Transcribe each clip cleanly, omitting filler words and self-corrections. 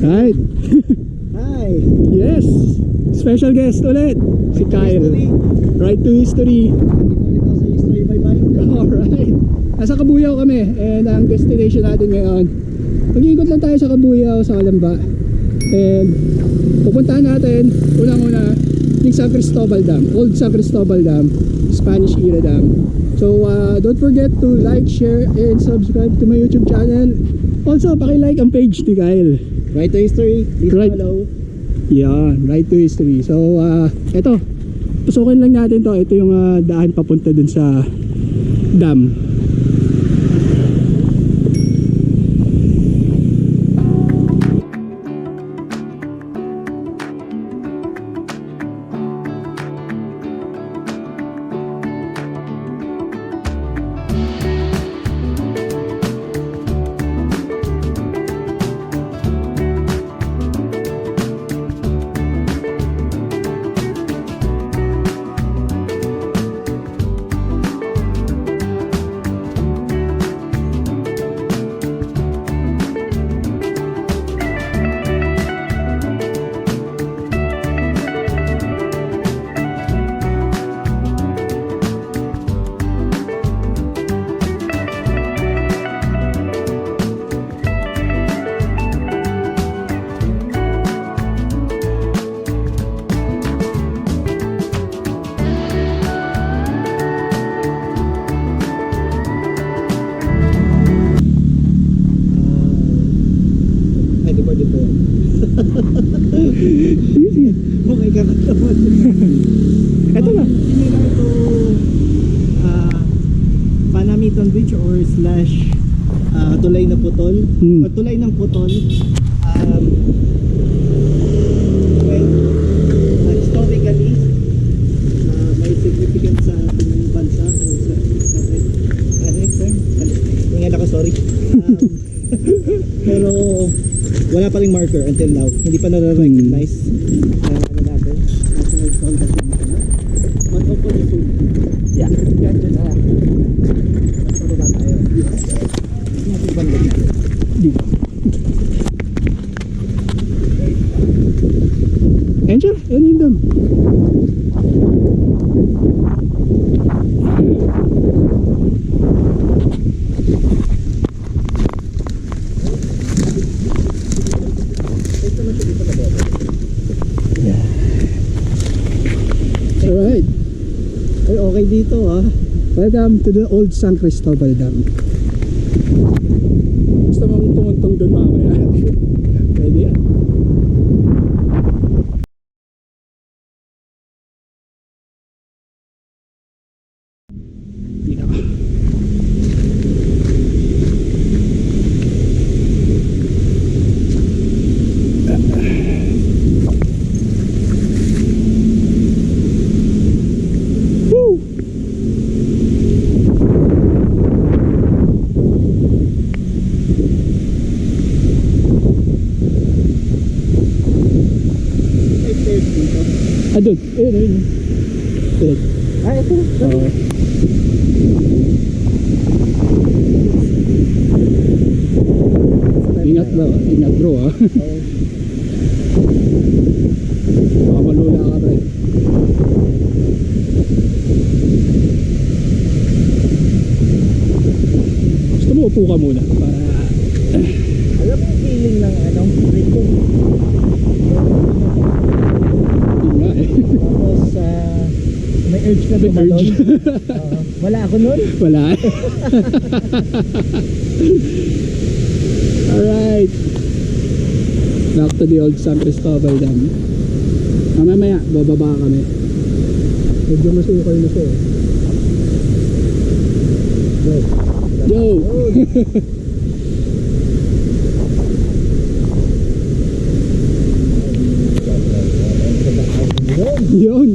Right. Hi. Yes. Special guest ulit. Si Kyle. History. Right to history. Dito ulit ako sa History by Bike. Alright. Nasa Kabuyaw kami. And ang destination natin ngayon, mag-iikot lang tayo sa Kabuyaw, sa Kalamba. And pupuntahan natin, unang-una, yung San Cristobal Dam. Old San Cristobal Dam. Spanish era dam. So don't forget to like, share, and subscribe to my YouTube channel. Also, paki-like ang page ni Kyle. Right to History. Please Right. follow. Yeah, right to history. So, eto, pasukin lang natin to. Ito yung daan papunta dun sa dam. Pwede pa dito yan. Okay ka naman. Eto na. Similar to Panamitan Bridge or slash Tulay na Putol. O Tulay ng Putol. Well, historically, may significance sa ating bansa or sa ano yung term? Tingnan ako, sorry. Pero wala pa ring marker until now. Hindi pa na-recognize ano natin. National Song kasi dito na. But hopefully soon. Yeah. Yan dyan na. Mas mababa tayo. Natin banda dito. Dito. Enter? Yan yung dam. Alright. Ay, okay dito ah. Welcome to the Old San Cristobal Dam. Gusto mong tumuntong doon mamaya? Pwede yan. Dito. Woo! May stairs dito. Doon. Ayun. Ayun. Ah, ito. Oo. Ingat bro. Ingat bro ah. Baka malula ka pre. Gusto mo upo ka muna para Alam mo yung feeling ng anong record. yun nga eh. Tapos may urge ka May tumalon. urge. Wala ako nun. Wala eh. Alright. Back to the Old San Cristobal Dam. Mamaya, bababa kami. Medyo masukay na siya eh. Yo! Yun!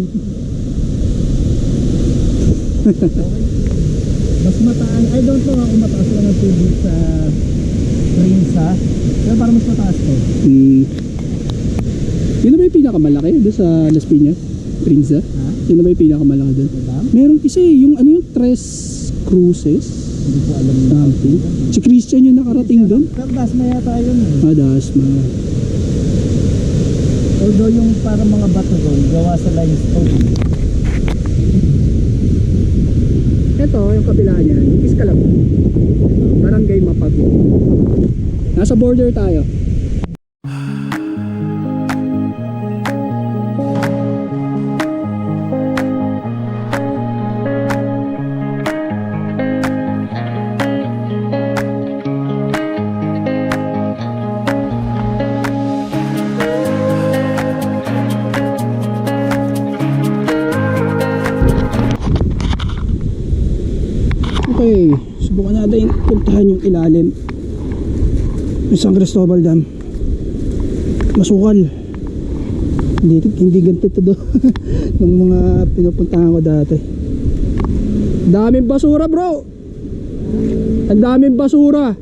Mas mataas. I don't know kung mataas lang ang tubig sa Prinsa. Pero parang mas mataas to. Yun na ba yung pinakamalaki doon sa Las Piñas? Prinsa? Ha? Yun na ba yung pinakamalaki doon? Diba? Meron isa eh, yung ano yung Tres Cruces? Hindi ko alam Something. Si Christian yung nakarating doon? Pero Dasma yata yun eh. Dasma. Although yung parang mga bato doon, gawa sa limestone. Ito, yung kabila niya, Iskalab. Barangay Mapago. Nasa border tayo. Okay, subukan natin puntahan yung ilalim ng San Cristobal Dam. Masukal. Hindi ganito to do nung mga pinupuntahan ko dati. Daming basura, bro. Ang daming basura.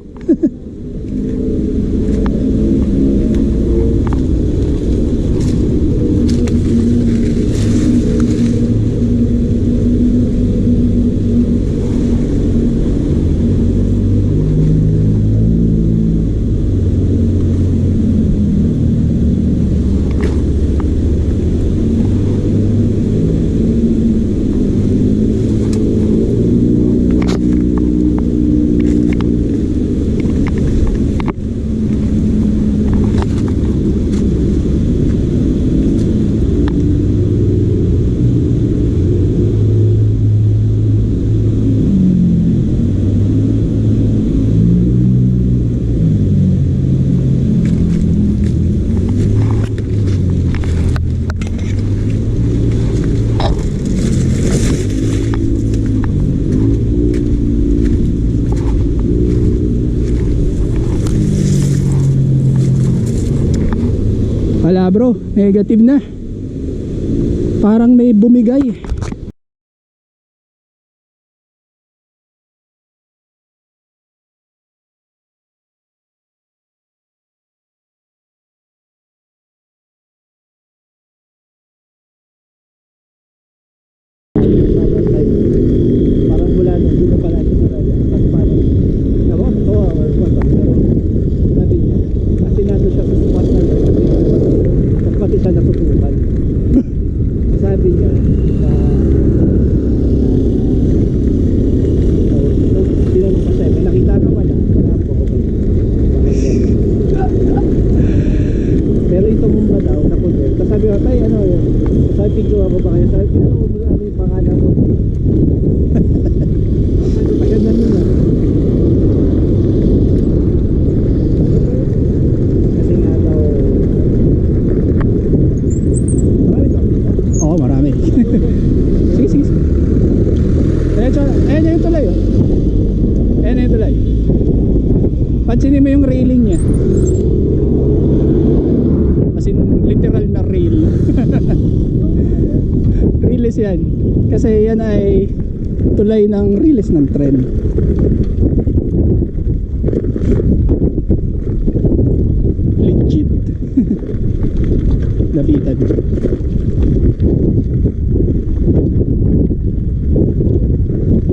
Wala bro, negative na. Parang may bumigay. Parang mula nung dito pala siya talaga. Tapos parang, ewan ko or what, pero sabi niya, kasi nandun siya sa spot na yun, tapos pati siya natutukan. Sabi niya, na tinanong pa siya, may nakita ka wala? Wala po, okay. Pero ito mong ba daw, napunod. Tapos sabi ko, tay, ano yun? Sabi, picture ako ba kayo? Sabi, pinanong mo mula ano yung pangalan mo? Maganda nun ah. Kasi nga daw, marami to. Oo, marami. Sige, sige. Ayan yung tulay oh. Ayan yung tulay. Pansinin mo yung railing niya. Kasi literal na rail. Riles yan. Kasi yan ay tulay ng riles ng tren. Legit. Lapitan.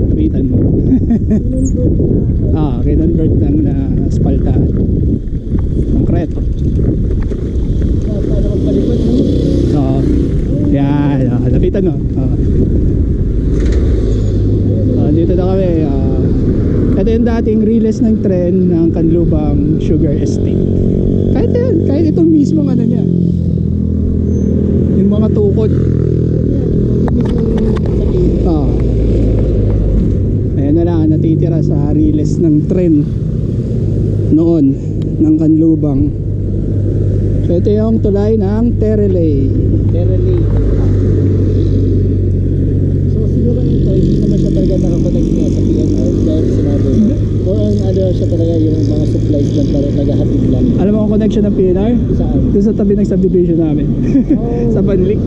Lapitan mo. Kinonvert ng aspaltahan. Konkreto. Paano magpalipad mo? Oo. Yan. Lapitan mo. Dito na kami. Ito yung dating riles ng tren ng Canlubang Sugar Estate. Kahit itong mismo ano niya. Yung mga tukod. Ayan na lang natitira sa riles ng tren noon ng Canlubang. So ito yung tulay ng Terelay. So siguro ito, hindi naman siya talaga nakakonect niya sa PNR dahil sinabi mo. Or ang ano siya talaga yung mga supplies lang para naghahatid lang. Alam mo ang connection ng PNR? Saan? Doon sa tabi ng subdivision namin. Oh. Sa Banlik.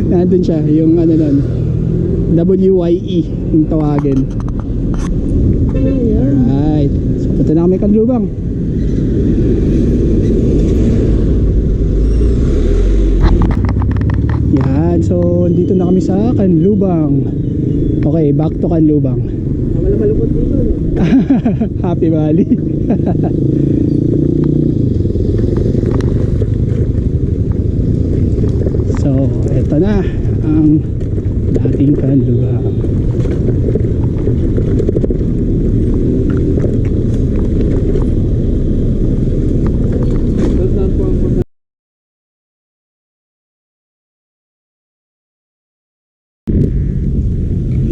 Nandun siya, yung ano nun, WYE yung tawagin. Alright, so punta na kami Canlubang. Yan, so dito na kami sa Canlubang. Okay, back to Canlubang. Wala malungkot dito. No? Happy Valley.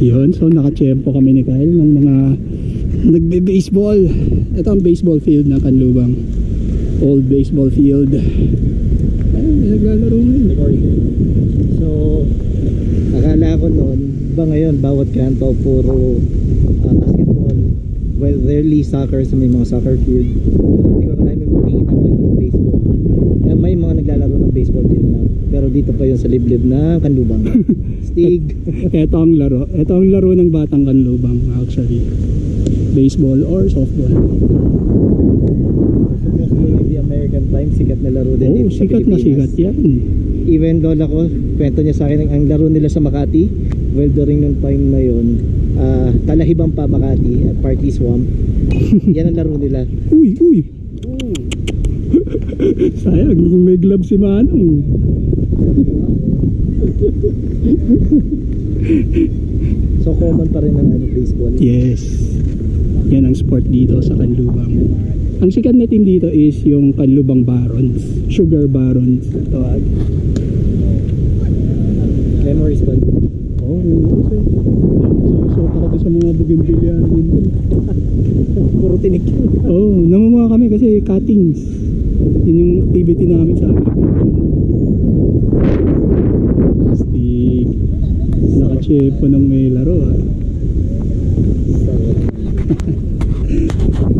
Yun, so nakachempo kami ni Kyle ng mga nagbe-baseball. Ito ang baseball field ng Canlubang. Old baseball field. Ayun, may naglalaro ngayon. So, akala ko noon, ba ngayon, bawat kanto, puro basketball. Well, rarely soccer, so may mga soccer field. Pero hindi ko alam, may makikita ko yung baseball. Kaya may mga naglalaro ng baseball din na. Pero dito pa yun sa liblib na Canlubang. Stig. Ito ang laro. Ito ang laro ng batang Canlubang actually. Baseball or softball. The American Times, sikat na laro din Oh, dito sa sikat na Pilipinas. sikat yan. Even lola ko, kwento niya sa akin ang laro nila sa Makati. Well, during nung time na yun, Talahibang pa Makati at Party Swamp. Yan ang laro nila. Uy, uy. Sayang kung may glove si Manong. So common pa rin ang baseball. Yes. Yan ang sport dito sa Canlubang. Ang sikat na team dito is yung Canlubang Barons. Sugar Barons. Tawag. Memories ba? Oo, kasi susuot ako sa mga bougainvillea. Puro tinik. Oo, namumuha kami kasi cuttings. Yun yung activity namin sa amin. Plastic. Nakachepo ng may laro ah.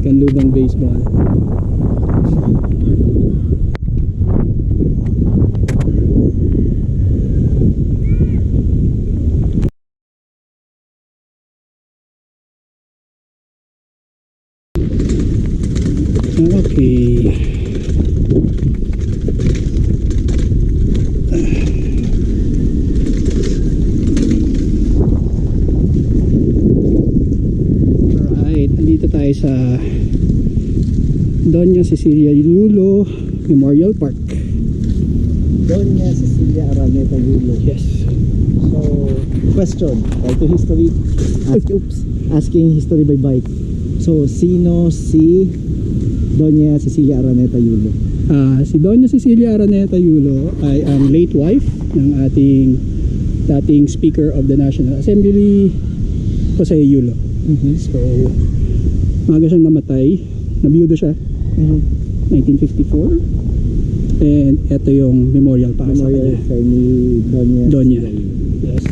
Canlubang baseball. Okay. Alright, andito tayo sa Doña Cecilia Yulo Memorial Park. Doña Cecilia Araneta Yulo. Yes. So, question. Right to history. Asking history by bike. So, sino si Doña Cecilia Araneta Yulo? Si Doña Cecilia Araneta Yulo ay ang late wife ng ating dating Speaker of the National Assembly, Jose Yulo. So, maaga siyang namatay. Nabiyudo siya. 1954. And ito yung memorial para sa Memorial kanya. kay ni Doña. Doña. Cecilia Yulo. Yes.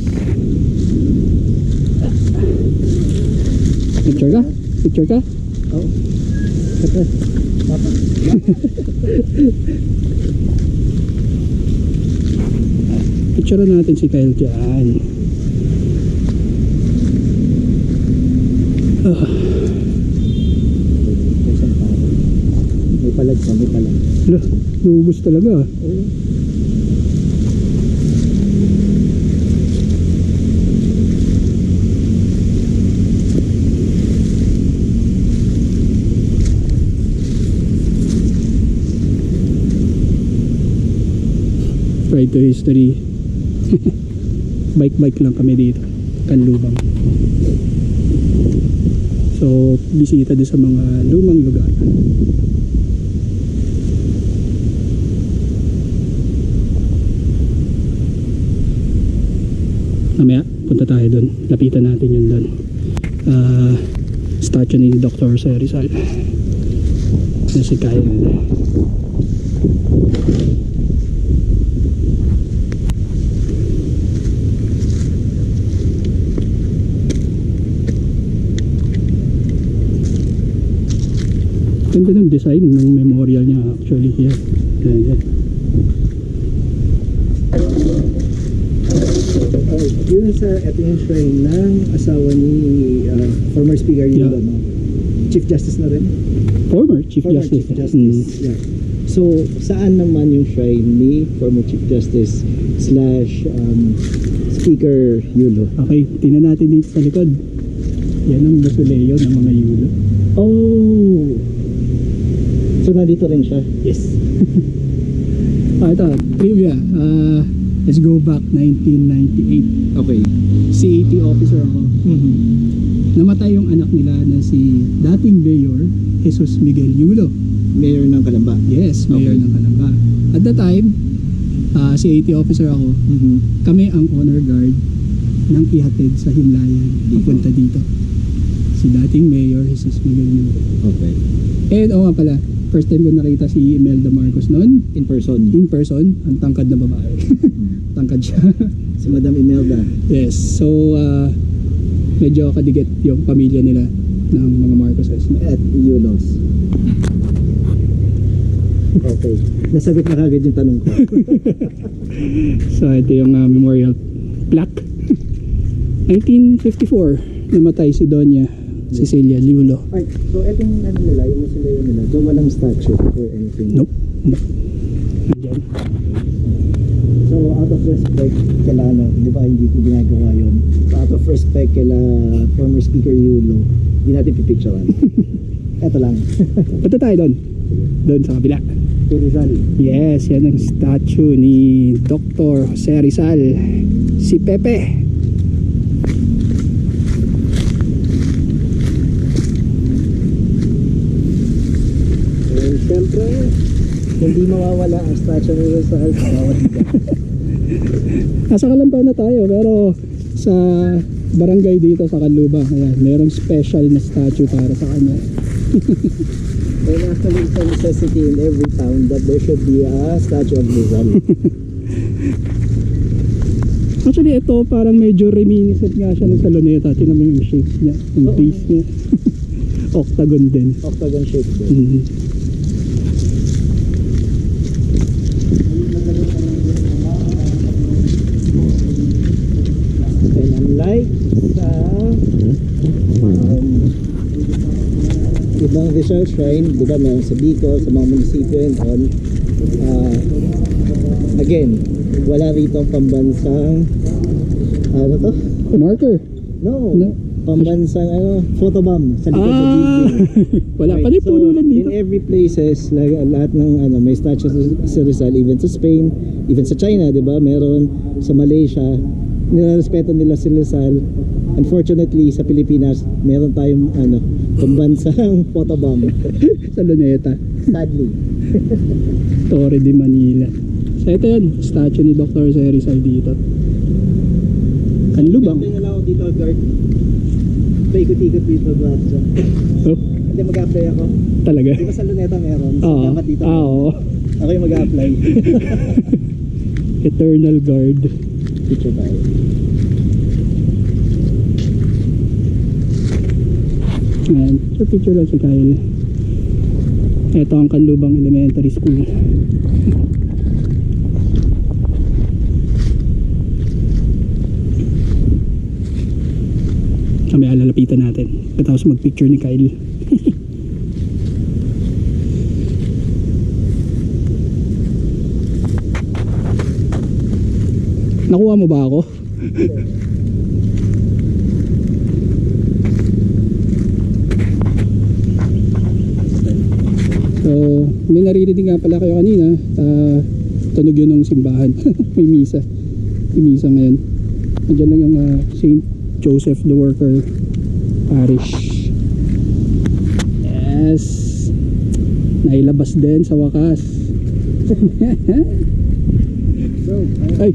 Picture ka? Picture ka? Oh. Ito. Papa. Picture natin si Kyle dyan. May palag siya, may palag. Hala, naubos talaga. Ride to history. Bike lang kami dito, Canlubang. So, bisita din sa mga lumang lugar. Mamaya, punta tayo doon. Lapitan natin yun doon. Statue ni Dr. Jose Rizal. Yan si Kyle. Ganda ng design ng memorial niya actually here. Yan. Yun sa ito yung shrine ng asawa ni former Speaker Yulo, Yeah. no? Chief Justice na rin? Former Chief Former Justice. Chief Justice. Yeah. So, saan naman yung shrine ni former Chief Justice / Speaker Yulo? Okay, tingnan natin dito sa likod. Yan ang mausoleo ng mga Yulo. Oh! So, nandito rin siya? Yes. Ito, trivia. Let's go back 1998. Okay. CAT officer ako. Namatay yung anak nila na si dating Mayor Jesus Miguel Yulo. Mayor ng Calamba? Yes, Mayor Okay. ng Calamba. At the time, CAT officer ako. Kami ang honor guard nang ihatid sa Himlayan papunta dito. Si dating Mayor Jesus Miguel Nino. Okay. And nga pala, first time ko nakita si Imelda Marcos noon. In person. In person, ang tangkad na babae. Tangkad siya. Si Madam Imelda. Yes, so medyo kadigit yung pamilya nila ng mga Marcoses. At Yulos. Okay. Nasagot na kagad yung tanong ko. So ito yung memorial plaque. 1954, namatay si Doña Cecilia Liulo. Alright, so etong ano nila, yung mausoleo nila, doon walang statue or anything. Nope. Nandyan. So out of respect kala ano, di ba hindi ko ginagawa yun. So out of respect kala former Speaker Yulo, hindi natin pipicturean. Eto lang. Punta tayo doon. Doon sa kabila. Si Rizal. Yes, yan ang statue ni Dr. Jose Rizal. Si Pepe. And syempre, hindi mawawala ang statue ni Rizal sa bawat lugar. Nasa Calamba na tayo pero sa barangay dito sa Canlubang, ayan, merong special na statue para sa kanya. There actually is a necessity in every town that there should be a statue of Rizal. Actually ito parang medyo reminiscent nga siya ng Saloneta. Tingnan mo yung shape niya, yung base niya. Octagon din. Octagon shape din. Mhm. And unlike sa ibang Rizal shrine, di ba meron sa Bicol, sa mga munisipyo and all, again, wala rito ang pambansang ano to? Marker. No, No. pambansang photobomb sa likod ng building. Wala pa rin So, punulan dito. in every places, lahat ng may statues sa Rizal, even sa Spain, even sa China, di ba? Meron sa Malaysia, nilarespeto nila si Rizal. Unfortunately, sa Pilipinas, meron tayong pambansang photobomb. Sa Luneta. Sadly. Torre de Manila. So ito yun, statue ni Dr. Jose Rizal dito. Canlubang. May lang ako dito, guard. Paikot-ikot dito ba? Oh, Hindi mag-apply ako. talaga. Di ba sa Luneta meron? So, Oo. dapat dito. Oo. Ako yung mag-apply. Eternal Guard. Picture ba? Ayan, picture lang si Kyle. Ito ang Canlubang Elementary School. Kami alalapitan natin. Tapos mag-picture ni Kyle. Nakuha mo ba ako? So, may naririnig nga pala kayo kanina. Tunog yun ng simbahan. May misa. May misa ngayon. Nandiyan lang yung St. Joseph the Worker Parish. Yes. Nailabas din sa wakas. So, Ay.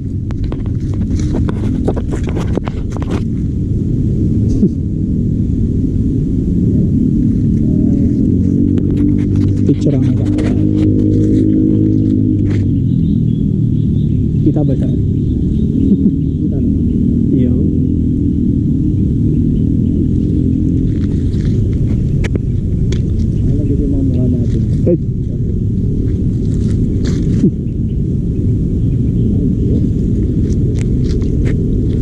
Picture ang mga. Kita ba siya? kita naman. Yo. Nalagay yung mga mukha natin. Ay.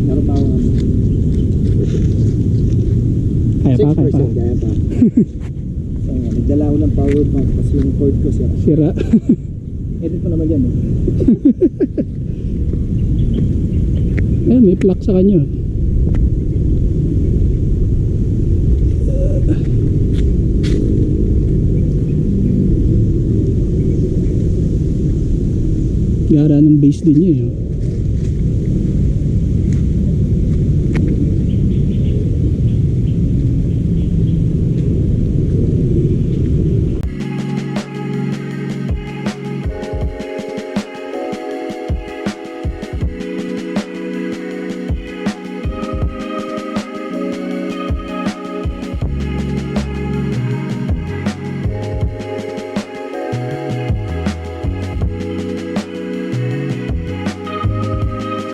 Meron pa akong Kaya pa, 6% kaya pa. kaya pa. So, nagdala ako ng power bank kasi yung cord ko sira. Sira. Edit mo naman yan, Eh, may plak sa kanya. Gara ng base din niya, eh.